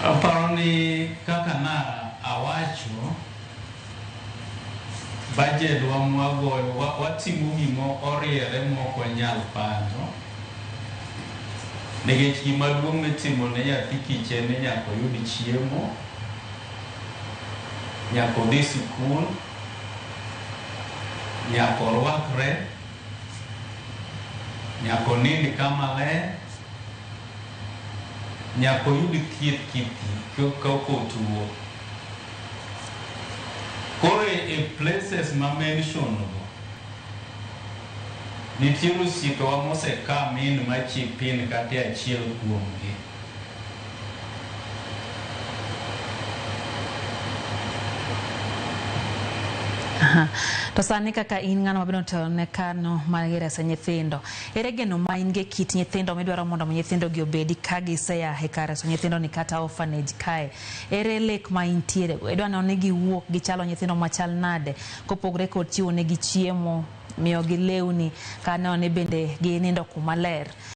Aparoni kaka na awacho budget wa mwagoyo watimo gimo oriere moko nyal pando nikech gima duong' mitimo ne nyathi kiche ni nyaka yud chiemo, nyaka odhi sikul, nyaka orwakre, nyaka onind kama ler, nyaka oyud thieth kiti ka otuo. Koro e places ma mention go nitiere osiepewa moseka min machipin kata achiel kuomgi. To sani kaka in ng'ano mabino to ne kano magiresa nyithindo, ere geno ma in ge kit nyithindo midwaro mondo nyithindo gi obedi ka giseya e kare so nyithindo ni kata orphanage kae, ere lek ma intiere idwa ni giwuok gichalo nyithindo machal nade kopogre kod chiwo ne gi chiemo, miyo gi lewni, kana ne bende ginindo kuma ler?